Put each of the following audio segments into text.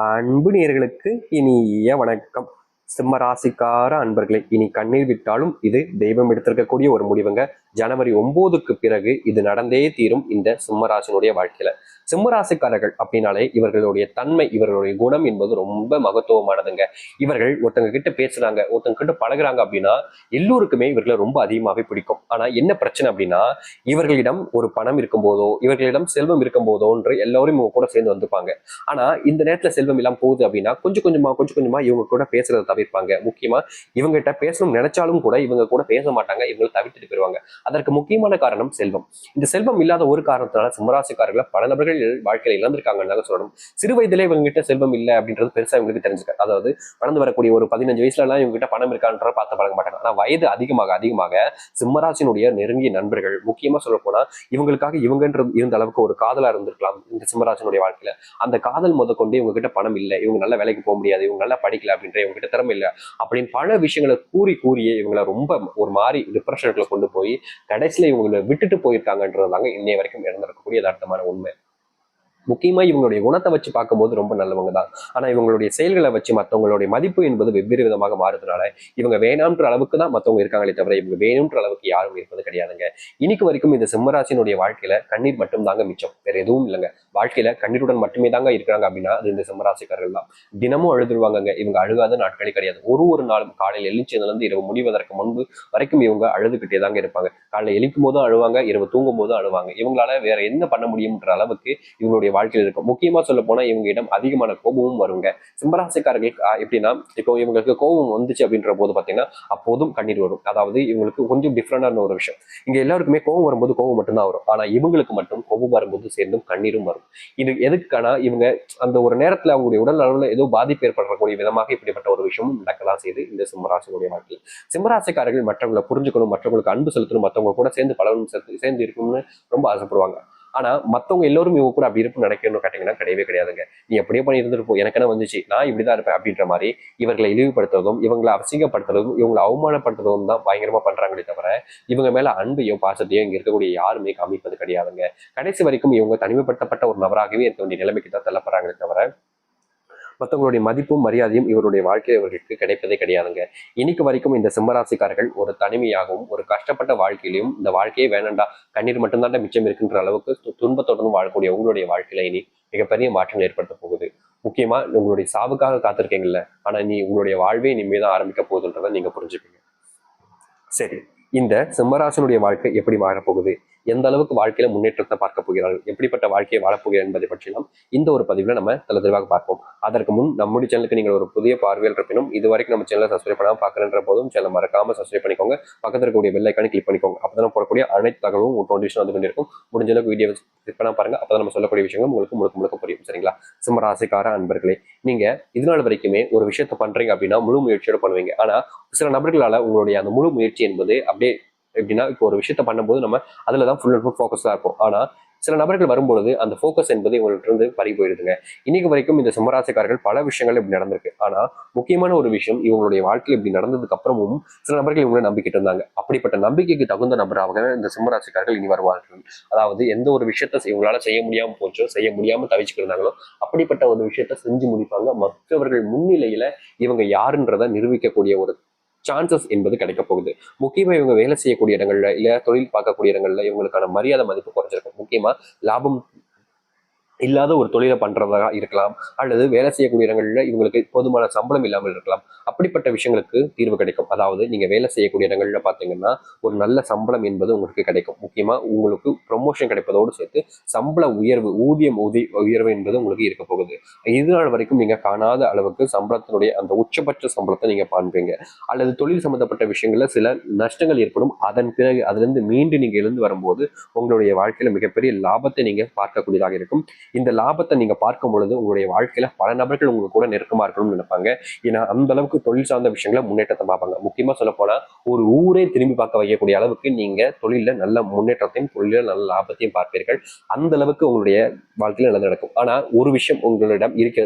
அன்பு நேயர்களுக்கு இனிய வணக்கம். சிம்ம ராசிக்கார அன்பர்களே, இனி கண்ணீர் விட்டாலும் இது தெய்வம் எடுத்திருக்கக்கூடிய ஒரு முடிவுங்க. ஜனவரி 9க்கு பிறகு இது நடந்தே தீரும் இந்த சிம்மராசினுடைய வாழ்க்கையில. சிம்மராசிக்காரர்கள் அப்படின்னாலே இவர்களுடைய தன்மை, இவர்களுடைய குணம் என்பது ரொம்ப மகத்துவமானதுங்க. இவர்கள் ஒருத்தங்க கிட்ட பேசுறாங்க, ஒருத்தங்க கிட்ட பழகுறாங்க அப்படின்னா எல்லோருக்குமே இவர்களை ரொம்ப அதிகமாகவே பிடிக்கும். ஆனா என்ன பிரச்சனை அப்படின்னா, இவர்களிடம் ஒரு பணம் இருக்கும் போதோ, இவர்களிடம் செல்வம் இருக்கும் போதோன்று எல்லாரும் இவங்க கூட சேர்ந்து வந்துப்பாங்க. ஆனா இந்த நேரத்துல செல்வம் இல்லாம போகுது அப்படின்னா கொஞ்சம் கொஞ்சமா இவங்க கூட பேசுறதை தவிர்ப்பாங்க. முக்கியமா இவங்ககிட்ட பேசணும் நினைச்சாலும் கூட இவங்க கூட பேச மாட்டாங்க, இவங்களை தவிர்த்துட்டு போயிருவாங்க. அதற்கு முக்கியமான காரணம் செல்வம். இந்த செல்வம் இல்லாத ஒரு காரணத்தினால சிம்மராசிக்காரர்களை பல நபர்கள் வாழ்க்கையில இழந்திருக்காங்கன்னு சொல்லணும். சிறு வயதிலே இவங்க கிட்ட செல்வம் இல்லை அப்படின்றது பெருசா இவங்களுக்கு தெரிஞ்சுக்க. அதாவது வளர்ந்து வரக்கூடிய ஒரு 15 வயசுல எல்லாம் இவங்க கிட்ட பணம் இருக்கான்ற பார்த்து பழக மாட்டாங்க. ஆனா வயது அதிகமாக அதிகமாக சிம்மராசினுடைய நெருங்கிய நண்பர்கள், முக்கியமா சொல்ல போனா இவங்களுக்காக இவங்கன்றது இருந்த அளவுக்கு ஒரு காதலா இருந்திருக்கலாம் இந்த சிம்மராசினுடைய வாழ்க்கையில. அந்த காதல் கொண்டு இவங்க கிட்ட பணம் இல்லை, இவங்க நல்ல வேலைக்கு போக முடியாது, இவங்க நல்லா படிக்கல அப்படின்ற, இவங்க கிட்ட திறமை இல்லை அப்படின்னு பல விஷயங்களை கூறியே இவங்களை ரொம்ப ஒரு மாதிரி டிப்ரெஷனுக்குள்ள கொண்டு போய் கடைசியில இவங்களை விட்டுட்டு போயிருக்காங்கன்றதாங்க இன்னைய வரைக்கும் இறந்திருக்கக்கூடிய யதார்த்தமான உண்மை. முக்கியமா இவங்களுடைய குணத்தை வச்சு பார்க்கும்போது ரொம்ப நல்லவங்க தான். ஆனா இவங்களுடைய செயல்களை வச்சு மற்றவங்களுடைய மதிப்பு என்பது வெவ்வேறு விதமாக மாறுறதுனால இவங்க வேணாம்ன்ற அளவுக்கு தான் மற்றவங்க இருக்காங்களே தவிர இவங்க வேணும்ன்ற அளவுக்கு யாரும் இருப்பது கிடையாதுங்க. இன்னைக்கு வரைக்கும் இந்த சிம்மராசினுடைய வாழ்க்கையில கண்ணீர் மட்டும் தாங்க மிச்சம், வேற எதுவும் இல்லைங்க. வாழ்க்கையில கண்ணீருடன் மட்டுமே தாங்க இருக்கிறாங்க அப்படின்னா அது இந்த சிம்மராசிக்காரர்கள் தான். தினமும் அழுதுருவாங்க. இவங்க அழுகாத நாட்களே கிடையாது. ஒரு நாளும் காலையில் எழுந்ததுல இருந்து இரவு முடிவதற்கு முன்பு வரைக்கும் இவங்க அழுதுகிட்டே தாங்க இருப்பாங்க. காலையில் எழுக்கும் போதும் அழுவாங்க, இரவு தூங்கும் போதும் அழுவாங்க. இவங்களால வேற என்ன பண்ண முடியும்ன்ற அளவுக்கு இவங்களுடைய வாழ்க்கையில் இருக்கும். முக்கியமா சொல்ல போனா இவங்க இடம் அதிகமான கோபமும் வருங்க. சிம்மராசிக்காரர்கள் எப்படின்னா, இப்போ இவங்களுக்கு கோபம் வந்துச்சு அப்படின்ற போது பாத்தீங்கன்னா அப்போதும் கண்ணீர் வரும். அதாவது இவங்களுக்கு கொஞ்சம் டிஃப்ரெண்டான ஒரு விஷயம். இங்க எல்லாருக்குமே கோபம் வரும்போது கோபம் மட்டும்தான் வரும். ஆனா இவங்களுக்கு மட்டும் கோபம் வரும்போது சேர்ந்தும் கண்ணீரும் வரும். இது எதுக்கான இவங்க அந்த ஒரு நேரத்துல அவங்களுடைய உடல் அளவுல ஏதோ பாதிப்பு ஏற்படக்கூடிய விதமாக இப்படிப்பட்ட ஒரு விஷயமும் நடக்கலாம் செய்து இந்த சிம்மராசினுடைய வாழ்க்கையில். சிம்மராசிக்காரர்கள் மற்றவங்களை புரிஞ்சுக்கணும், மற்றவங்களுக்கு அன்பு செலுத்தணும், மற்றவங்க கூட சேர்ந்து பழகணும், சேர்ந்து இருக்கணும்னு ரொம்ப ஆசைப்படுவாங்க. ஆனா மத்தவங்க எல்லோரும் இவங்க கூட அப்படி இருப்பு நினைக்கணும்னு கேட்டீங்கன்னா கிடையவே கிடையாதுங்க. நீ எப்படியே பண்ணி இருந்துட்டு போ, எனக்கு என்ன வந்துச்சு, நான் இப்படிதான் இருப்பேன் அப்படின்ற மாதிரி இவர்களை இழிவுபடுத்துறதும், இவங்களை அசிங்கப்படுத்துறதும், இவங்களை அவமானப்படுத்துறதும் தான் பயங்கரமா பண்றாங்களே தவிர இவங்க மேல அன்பையோ பாசத்தையோ இங்க இருக்கக்கூடிய யாருமே காமிப்பது கிடையாதுங்க. கடைசி வரைக்கும் இவங்க தனிமைப்படுத்தப்பட்ட ஒரு நபராகவே இருக்க வேண்டிய நிலைமைக்கு தான் தள்ளப்படுறாங்களே தவிர மற்றவங்களுடைய மதிப்பும் மரியாதையும் இவருடைய வாழ்க்கையில் இவர்களுக்கு கிடைப்பதே கிடையாதுங்க. இன்னைக்கு வரைக்கும் இந்த சிம்மராசிக்காரர்கள் ஒரு தனிமையாகவும் ஒரு கஷ்டப்பட்ட வாழ்க்கையிலையும் இந்த வாழ்க்கையே வேணாண்டா, கண்ணீர் மட்டும்தான் மிச்சம் இருக்குன்ற அளவுக்கு துன்பத்துடன் வாழக்கூடிய உங்களுடைய வாழ்க்கையில இனி மிகப்பெரிய மாற்றங்கள் ஏற்படுத்த போகுது. முக்கியமா உங்களுடைய சாவுக்காக காத்திருக்கீங்கல்ல, ஆனா நீ உங்களுடைய வாழ்வே இனிமேதான் ஆரம்பிக்க போகுதுன்றதை நீங்க புரிஞ்சுப்பீங்க. சரி, இந்த சிம்மராசனுடைய வாழ்க்கை எப்படி மாறப்போகுது, எந்த அளவுக்கு வாழ்க்கையில முன்னேற்றத்தை பார்க்க போகிறார்கள், எப்படிப்பட்ட வாழ்க்கையை வாழப்போகிறார் என்பதை பற்றியும் இந்த ஒரு பதிவுல நம்ம தெளிவாக பார்ப்போம். அதற்கு முன் நம்முடைய சேனலுக்கு நீங்கள் ஒரு புதிய பார்வையில் இருப்பினும் இது வரைக்கும் நம்ம சேனலை சப்ஸ்கிரைப் பண்ணாமல் பார்க்கறன்ற போதும் சேனல் மறக்காம சப்ஸ்கிரைப் பண்ணிக்கோங்க. பக்கத்தில் இருக்கக்கூடிய பெல் ஐக்கானை கிளிக் பண்ணிக்கோங்க. அப்பதான் போடக்கூடிய அனைத்து தகவலும் உங்களுக்கு நோட்டிஃபிகேஷன் வந்து கொண்டிருக்கும். முடிஞ்ச அளவுக்கு வீடியோ கிளிக் பண்ணா பாருங்க, அப்பதான் நம்ம சொல்லக்கூடிய விஷயங்கள் உங்களுக்கு முழுக்க புரியும். சரிங்களா? சிம்மராசிக்கார அன்பர்களே, நீங்க இதனால வரைக்குமே ஒரு விஷயத்த பண்றீங்க அப்படின்னா முழு முயற்சியோட பண்ணுவீங்க. ஆனா சில நபர்களால உங்களுடைய அந்த முழு முயற்சி என்பது அப்படியே எப்படின்னா, இப்போ ஒரு விஷயத்த பண்ணும்போது நம்ம அதுலதான் ஃபுல் அண்ட் ஃபுல் ஃபோக்கஸா இருக்கும். ஆனா சில நபர்கள் வரும்பொழுது அந்த ஃபோக்கஸ் என்பது இவங்கள்ட்ட இருந்து பறி போயிடுதுங்க. இன்னைக்கு வரைக்கும் இந்த சிம்மராசிக்காரர்கள் பல விஷயங்கள் இப்படி நடந்திருக்கு. ஆனா முக்கியமான ஒரு விஷயம், இவங்களுடைய வாழ்க்கையில் இப்படி நடந்ததுக்கு அப்புறமும் சில நபர்கள் இவங்களை நம்பிக்கிட்டு இருந்தாங்க. அப்படிப்பட்ட நம்பிக்கைக்கு தகுந்த நபராக இந்த சிம்மராசிக்காரர்கள் இனி வருவார்கள். அதாவது எந்த ஒரு விஷயத்த இவங்களால செய்ய முடியாம போச்சோ, செய்ய முடியாம தவிச்சுட்டு இருந்தாங்களோ அப்படிப்பட்ட ஒரு விஷயத்த செஞ்சு முடிப்பாங்க. மற்றவர்கள் முன்னிலையில இவங்க யாருன்றதை நிரூபிக்கக்கூடிய ஒரு சான்சஸ் என்பது கிடைக்க போகுது. முக்கியமா இவங்க வேலை செய்யக்கூடிய இடங்கள்ல இல்ல தொழில் பார்க்கக்கூடிய இடங்கள்ல இவங்களுக்கான மரியாதை மதிப்பு குறைஞ்சிருக்கும். முக்கியமா லாபம் இல்லாத ஒரு தொழிலை பண்றதா இருக்கலாம், அல்லது வேலை செய்யக்கூடிய இடங்கள்ல இவங்களுக்கு போதுமான சம்பளம் இல்லாமல் இருக்கலாம். அப்படிப்பட்ட விஷயங்களுக்கு தீர்வு கிடைக்கும். அதாவது நீங்க வேலை செய்யக்கூடிய இடங்கள்ல பாத்தீங்கன்னா ஒரு நல்ல சம்பளம் என்பது உங்களுக்கு கிடைக்கும். முக்கியமா உங்களுக்கு ப்ரொமோஷன் கிடைப்பதோடு சேர்த்து சம்பள உயர்வு, உயர்வு என்பது உங்களுக்கு இருக்க போகுது. இதுநாள் வரைக்கும் நீங்க காணாத அளவுக்கு சம்பளத்தினுடைய அந்த உச்சபட்ச சம்பளத்தை நீங்க காண்பீங்க. அல்லது தொழில் சம்பந்தப்பட்ட விஷயங்கள்ல சில நஷ்டங்கள் ஏற்படும். அதன் பிறகு அதுல இருந்து மீண்டு நீங்க எழுந்து வரும்போது உங்களுடைய வாழ்க்கையில மிகப்பெரிய லாபத்தை நீங்க பார்க்கக்கூடியதாக இருக்கும். இந்த லாபத்தை நீங்க பார்க்கும் பொழுது உங்களுடைய வாழ்க்கையில பல நபர்கள் உங்க கூட நெருக்கமா இருக்கணும்னு நினைப்பாங்க. ஏன்னா அந்த அளவுக்கு தொழில் சார்ந்த விஷயங்களை முன்னேற்றத்தை பார்ப்பாங்க. முக்கியமா சொல்ல போனா ஒரு ஊரே திரும்பி பார்க்க வைக்கக்கூடிய அளவுக்கு நீங்க தொழில நல்ல முன்னேற்றத்தையும் தொழில நல்ல லாபத்தையும் பார்ப்பீர்கள். அந்த அளவுக்கு உங்களுடைய வாழ்க்கையில நல்லது நடக்கும். ஆனா ஒரு விஷயம் உங்களிடம்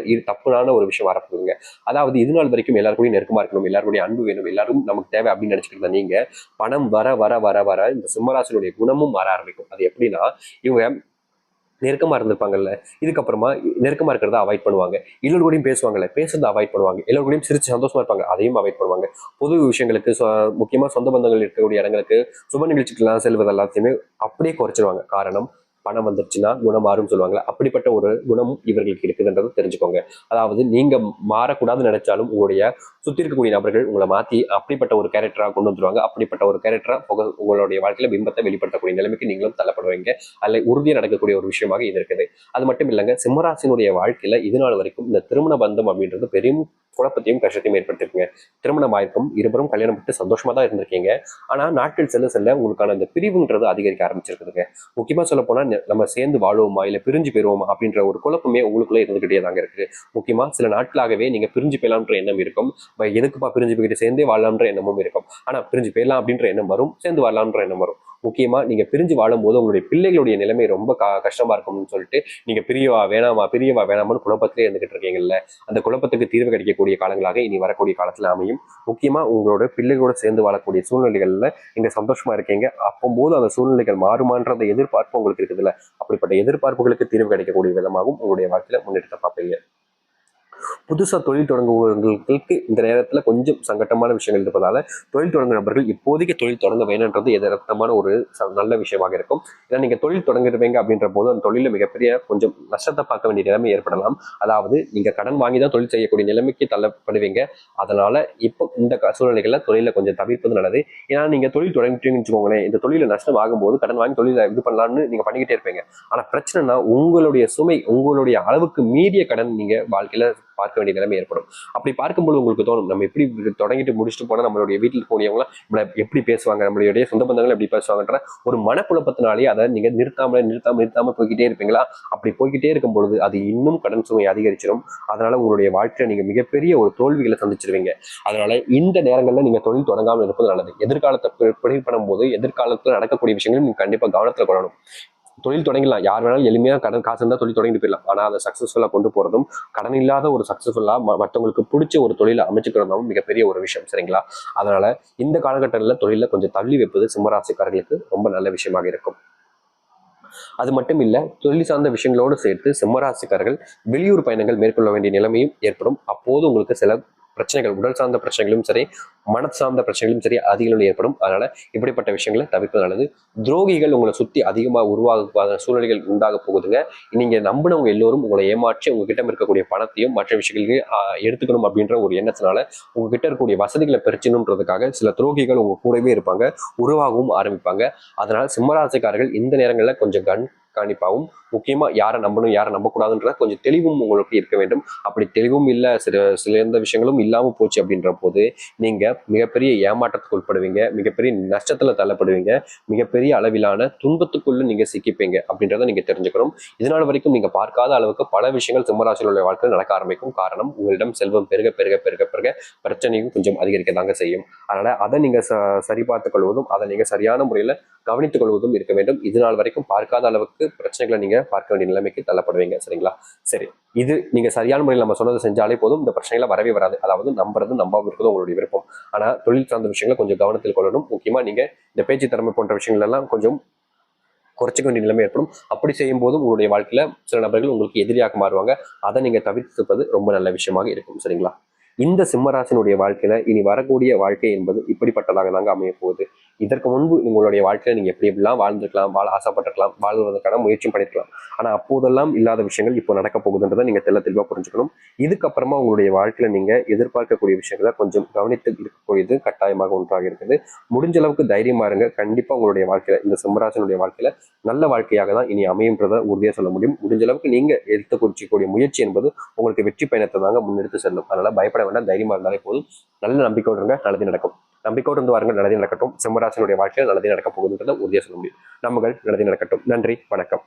தப்புனான ஒரு விஷயம் வரப்போகுதுங்க. அதாவது இது நாள் வரைக்கும் எல்லாருக்கூடயும் நெருக்கமா இருக்கணும், எல்லாருடைய அன்பு வேணும், எல்லாரும் நமக்கு தேவை அப்படின்னு நினைச்சிட்டு இருந்தா நீங்க பணம் வர வர வர வர இந்த சிம்மராசினுடைய குணமும் மாற ஆரம்பிக்கும். அது எப்படின்னா, இவங்க நெருக்கமா இருந்திருப்பாங்கல்ல, இதுக்கப்புறமா நெருக்கமா இருக்கிறத அவாய்ட் பண்ணுவாங்க. எல்லோரு கூடயும் பேசுவாங்கல்ல, பேசுறத அவாய்ட் பண்ணுவாங்க. எல்லோரு கூடயும் சிரிச்சு சந்தோஷமா இருப்பாங்க, அதையும் அவாய்ட் பண்ணுவாங்க. பொது விஷயங்களுக்கு முக்கியமா சொந்த பந்தங்கள் இருக்கக்கூடிய இடங்களுக்கு, சுப நிகழ்ச்சிக்கெல்லாம் செல்வது எல்லாத்தையுமே அப்படியே குறைச்சிருவாங்க. காரணம், பணம் வந்துருச்சுன்னா குணம் மாறும் சொல்லுவாங்க. அப்படிப்பட்ட ஒரு குணமும் இவர்களுக்கு இருக்குதுன்றதை தெரிஞ்சுக்கோங்க. அதாவது நீங்க மாறக்கூடாதுன்னு நினைச்சாலும் உங்களுடைய சுத்தி இருக்கக்கூடிய நபர்கள் உங்களை மாத்தி அப்படிப்பட்ட ஒரு கேரக்டரா கொண்டு வந்துருவாங்க. அப்படிப்பட்ட ஒரு கேரக்டரா உங்களுடைய வாழ்க்கையில பிம்பத்தை வெளிப்படுத்தக்கூடிய நிலைமைக்கு நீங்களும் தள்ளப்படுவீங்க. அதில் உறுதியாக நடக்கக்கூடிய ஒரு விஷயமாக இது இருக்குது. அது மட்டும் இல்லைங்க, சிம்மராசினுடைய வாழ்க்கையில இது நாள் வரைக்கும் இந்த திருமண பந்தம் அப்படின்றது பெரும் குழப்பத்தையும் கஷ்டத்தையும் ஏற்படுத்திருக்குங்க. திருமணம் ஆயிருக்கும், இருவரும் கல்யாணம் பட்டு சந்தோஷமா தான் இருந்திருக்கீங்க. ஆனா நாட்கள் செல்ல செல்ல உங்களுக்கான அந்த பிரிவுன்றது அதிகரிக்க ஆரம்பிச்சிருக்குதுங்க. முக்கியமா சொல்ல போனா நம்ம சேர்ந்து வாழுவோமா இல்ல பிரிஞ்சு போயிருவோமா அப்படின்ற ஒரு குழப்பமே உங்களுக்குள்ள இருந்துகிட்டே தாங்க இருக்கு. முக்கியமா சில நாட்களாகவே நீங்க பிரிஞ்சு போயலாம்ன்ற எண்ணம் இருக்கும். எதுக்குப்பா பிரிஞ்சு போய்கிட்டு சேர்ந்தே வாழலாம்ன்ற எண்ணமும் இருக்கும். ஆனா பிரிஞ்சு போயிடலாம் அப்படின்ற எண்ணம் வரும், சேர்ந்து வாழலாம்ன்ற எண்ணம் வரும். முக்கியமா நீங்க பிரிஞ்சு வாழும்போது உங்களுடைய பிள்ளைகளுடைய நிலைமை ரொம்ப கஷ்டமா இருக்கும்னு சொல்லிட்டு நீங்க பிரியவா வேணாமான்னு குழப்பத்திலே இருந்துகிட்டு இருக்கீங்கல்ல, அந்த குழப்பத்துக்கு தீர்வு கிடைக்கக்கூடிய காலங்களாக இனி வரக்கூடிய காலத்துல அமையும். முக்கியமா உங்களோட பிள்ளைகளோட சேர்ந்து வாழக்கூடிய சூழ்நிலைகள்ல நீங்க சந்தோஷமா இருக்கீங்க. அப்போது அந்த சூழ்நிலைகள் மாறுமான்ற எதிர்பார்ப்பு உங்களுக்கு இருக்குதுல்ல, அப்படிப்பட்ட எதிர்பார்ப்புகளுக்கு தீர்வு கிடைக்கக்கூடிய விதமாகவும் உங்களுடைய வாழ்க்கையில முன்னெடுத்த பார்ப்பீங்க. புதுசா தொழில் தொடங்குபவர்களுக்கு இந்த நேரத்துல கொஞ்சம் சங்கட்டமான விஷயங்கள் இருப்பதால தொழில் தொடங்கும் நபர்கள் இப்போதைக்கு தொழில் தொடங்க வேணுன்றது எதார்த்தமான ஒரு நல்ல விஷயமாக இருக்கும். ஏன்னா நீங்க தொழில் தொடங்கிடுவீங்க அப்படின்ற போது அந்த தொழில மிகப்பெரிய கொஞ்சம் நஷ்டத்தை பார்க்க வேண்டிய நிலைமை ஏற்படலாம். அதாவது நீங்க கடன் வாங்கி தான் தொழில் செய்யக்கூடிய நிலைமைக்கு தள்ளப்படுவீங்க. அதனால இப்போ இந்த சூழ்நிலைகள்ல தொழில கொஞ்சம் தவிர்ப்பது நல்லது. ஏன்னா நீங்க தொழில் தொடங்கிட்டீங்கன்னு வச்சுக்கோங்களேன், இந்த தொழில நஷ்டம் ஆகும்போது கடன் வாங்கி தொழில இது பண்ணலாம்னு நீங்க பண்ணிக்கிட்டே இருப்பீங்க. ஆனா பிரச்சனைனா உங்களுடைய சுமை, உங்களுடைய அளவுக்கு மீறிய கடன் நீங்க வாழ்க்கையில பார்க்க வேண்டிய நிலைமை ஏற்படும். அப்படி பார்க்கும்போது உங்களுக்கு தோணும், நம்ம எப்படி தொடங்கிட்டு முடிச்சுட்டு போனா நம்மளுடைய வீட்டில் போனவங்களாம் நம்மளை எப்படி பேசுவாங்க, நம்மளுடைய சொந்த பந்தங்கள் எப்படி பேசுவாங்கன்ற ஒரு மனக்குழப்பத்தினாலே அதை நீங்க நிறுத்தாம போய்கிட்டே இருப்பீங்களா? அப்படி போய்கிட்டே இருக்கும் பொழுது அது இன்னும் கடன் சுமை அதிகரிச்சிடும். அதனால உங்களுடைய வாழ்க்கையில நீங்க மிகப்பெரிய ஒரு தோல்விகளை சந்திச்சிருவீங்க. அதனால இந்த நேரங்கள்ல நீங்க தொழில் தொடங்காமல் இருப்பது நல்லது. எதிர்காலத்தை ப்ரிடிக்ட் பண்ணும்போது எதிர்காலத்துல நடக்கக்கூடிய விஷயங்களும் நீங்க கண்டிப்பா கவனத்துல கொள்ளணும். தொழில் தொடங்கிடலாம், யார் வேணாலும் எளிமையா கடன் காசு இருந்தால் தொழில் தொடங்கிட்டு போயிடலாம். ஆனா அதை சக்சஸ்ஃபுல்லா கொண்டு போறதும், கடன் இல்லாத ஒரு சக்சஸ்ஃபுல்லா மற்றவங்களுக்கு பிடிச்ச ஒரு தொழிலை அமைச்சுக்கிறதும் மிகப்பெரிய ஒரு விஷயம். சரிங்களா? அதனால இந்த காலகட்டத்தில் தொழில கொஞ்சம் தள்ளி வைப்பது சிம்மராசிக்காரர்களுக்கு ரொம்ப நல்ல விஷயமாக இருக்கும். அது மட்டும் இல்ல, தொழில் சார்ந்த விஷயங்களோடு சேர்த்து சிம்மராசிக்காரர்கள் வெளியூர் பயணங்கள் மேற்கொள்ள வேண்டிய நிலைமையும் ஏற்படும். அப்போது உங்களுக்கு சில பிரச்சனைகள், உடல் சார்ந்த பிரச்சனைகளும் சரி, மன சார்ந்த பிரச்சனைகளும் சரி அதிகளவில் ஏற்படும். அதனால இப்படிப்பட்ட விஷயங்களை தவிர்ப்பது நல்லது. துரோகிகள் உங்களை சுத்தி அதிகமாக உருவாக சூழ்நிலைகள் உண்டாக போகுதுங்க. நீங்க நம்பினவங்க எல்லோரும் உங்களை ஏமாற்றி உங்ககிட்ட இருக்கக்கூடிய பணத்தையும் மற்ற விஷயங்களுக்கு எடுத்துக்கணும் அப்படின்ற ஒரு எண்ணத்தினால உங்ககிட்ட இருக்கக்கூடிய வசதிகளை பெருச்சணுன்றதுக்காக சில துரோகிகள் உங்க கூடவே இருப்பாங்க, உருவாகவும் ஆரம்பிப்பாங்க. அதனால சிம்மராசிக்காரர்கள் இந்த நேரங்களில் கொஞ்சம் கண்காணிப்பாகவும், முக்கியமா யாரை நம்பணும் யாரை நம்பக்கூடாதுன்ற கொஞ்சம் தெளிவும் உங்களுக்கு இருக்க வேண்டும். அப்படி தெளிவும் இல்லை, சில எந்த விஷயங்களும் இல்லாம போச்சு அப்படின்ற போது நீங்க மிகப்பெரிய ஏமாற்றத்துக்கு உட்படுவீங்க, மிகப்பெரிய நஷ்டத்துல தள்ளப்படுவீங்க, மிகப்பெரிய அளவிலான துன்பத்துக்குள்ள நீங்க சிக்கிப்பீங்க அப்படின்றத நீங்க தெரிஞ்சுக்கணும். இதனால வரைக்கும் நீங்க பார்க்காத அளவுக்கு பல விஷயங்கள் சிம்மராசிகளுடைய வாழ்க்கையில் நடக்க ஆரம்பிக்கும். காரணம், உங்களிடம் செல்வம் பெருக பெருக பெருக பெருக பிரச்சனையும் கொஞ்சம் அதிகரிக்க தாங்க செய்யும். அதனால அதை நீங்க சரி பார்த்துக் கொள்வதும், அதை நீங்க சரியான முறையில கவனித்துக் கொள்வதும் இருக்க வேண்டும். இது நாள் வரைக்கும் பார்க்காத அளவுக்கு பிரச்சனைகளை நீங்க பார்க்க வேண்டிய நிலைமைக்கு தள்ளப்படுவீங்க. சரிங்களா? சரி, இது நீங்க சரியான முறையில் நம்ம சொன்னதை செஞ்சாலே போதும், இந்த பிரச்சனைகளை வரவே வராது. அதாவது நம்புறது நம்பாம இருக்கிறது உங்களுடைய விருப்பம். ஆனா தொழில் சார்ந்த விஷயங்களை கொஞ்சம் கவனத்தில் கொள்ளணும். முக்கியமா நீங்க இந்த பேச்சு திறமை போன்ற விஷயங்கள் எல்லாம் கொஞ்சம் குறைச்சிக்க வேண்டிய நிலைமை ஏற்படும். அப்படி செய்யும் போது உங்களுடைய வாழ்க்கையில சில நபர்கள் உங்களுக்கு எதிரியாக மாறுவாங்க. அதை நீங்க தவிர்த்துப்பது ரொம்ப நல்ல விஷயமாக இருக்கும். சரிங்களா? இந்த சிம்மராசினுடைய வாழ்க்கையில இனி வரக்கூடிய வாழ்க்கை என்பது இப்படிப்பட்டதாக தாங்க அமைய போகுது. இதற்கு முன்பு உங்களுடைய வாழ்க்கையில நீங்க எப்படி எப்படிலாம் வாழ்ந்துருக்கலாம், வாழ ஆசைப்பட்டிருக்கலாம், வாழ்வதற்கான முயற்சியும் பண்ணிருக்கலாம். ஆனா அப்போதெல்லாம் இல்லாத விஷயங்கள் இப்போ நடக்க போகுதுன்றதை நீங்க தெளிவா புரிஞ்சுக்கணும். இதுக்கப்புறமா உங்களுடைய வாழ்க்கையில நீங்க எதிர்பார்க்கக்கூடிய விஷயங்களை கொஞ்சம் கவனித்து இருக்கக்கூடியது கட்டாயமாக ஒன்றாக இருக்குது. முடிஞ்ச அளவுக்கு தைரியமா இருங்க. கண்டிப்பா உங்களுடைய வாழ்க்கையில, இந்த சிம்மராசினுடைய வாழ்க்கையில நல்ல வாழ்க்கையாக தான் இனி அமையும்ன்றதை உறுதியா சொல்ல முடியும். முடிஞ்ச அளவுக்கு நீங்க எடுத்து குறிச்சிக்கூடிய முயற்சி என்பது உங்களுக்கு வெற்றி பயணத்தை தாங்க முன்னெடுத்து செல்லும். அதனால பயப்பட வேண்டாம், தைரியமா இருந்தாலே போதும். நல்ல நம்பிக்கையோடு இருங்க, நல்லது நடக்கும். நம்பிக்கையோடு இருந்து வாருங்கள், நல்லதே நடக்கட்டும். சிம்மராசினுடைய வாழ்க்கையில் நல்லதே நடக்க போகுதுன்றதை உறுதியா சொல்ல முடியும். நம்மகள் நல்லதே நடக்கட்டும். நன்றி, வணக்கம்.